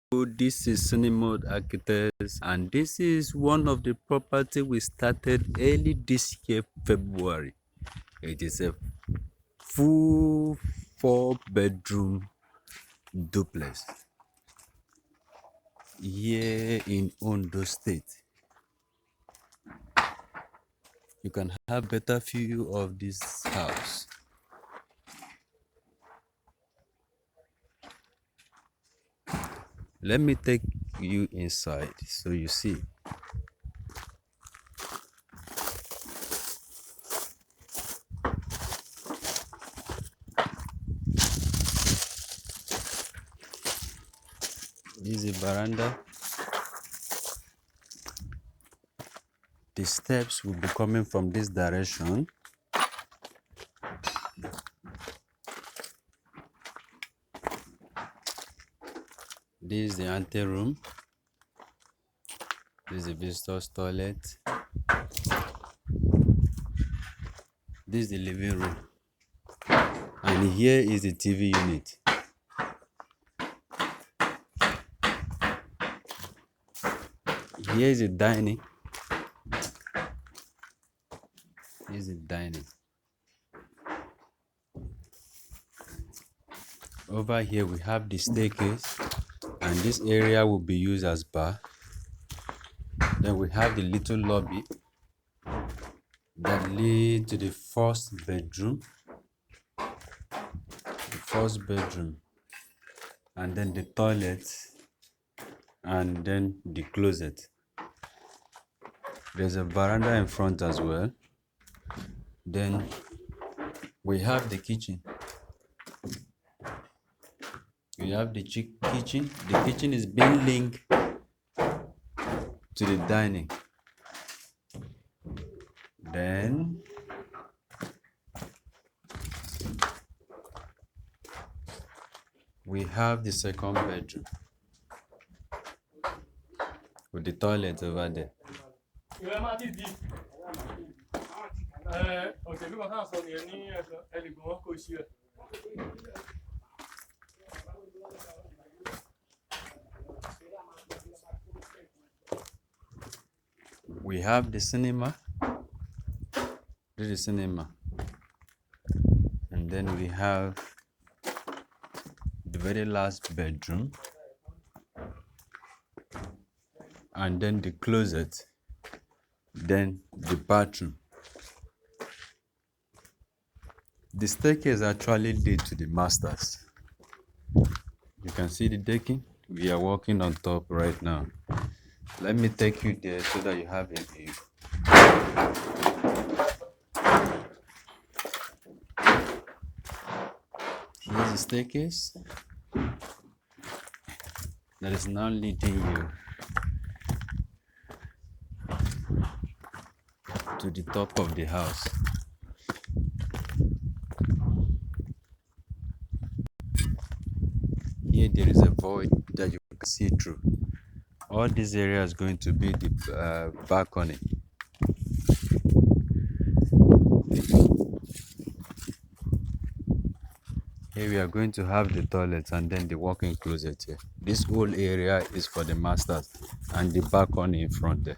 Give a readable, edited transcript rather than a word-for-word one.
This is Cinemode Architects, and this is one of the property we started early this year, February. It is a full 4-bedroom duplex here in Ondo State. You can have better view of this house. Let me take you inside so you see. This is a veranda. The steps will be coming from this direction. This is the anteroom. This is the visitor's toilet. This is the living room. And here is the TV unit. Here is the dining. Here is the dining. Over here we have the staircase, and this area will be used as bar. Then we have the little lobby that leads to the first bedroom. And then the toilet, and then the closet. There's a veranda in front as well. Then we have the kitchen. We have the kitchen. The kitchen is being linked to the dining. Then we have the second bedroom with the toilet over there. We have the cinema. This is cinema. And then we have the very last bedroom. And then the closet. Then the bathroom. The staircase actually leads to the masters. You can see the decking. We are walking on top right now. Let me take you there so that you have a view. Here's the staircase that is now leading you to the top of the house. Here there is a void that you can see through. All this area is going to be the balcony. Here we are going to have the toilet and then the walk-in closet here. This whole area is for the masters and the balcony in front there.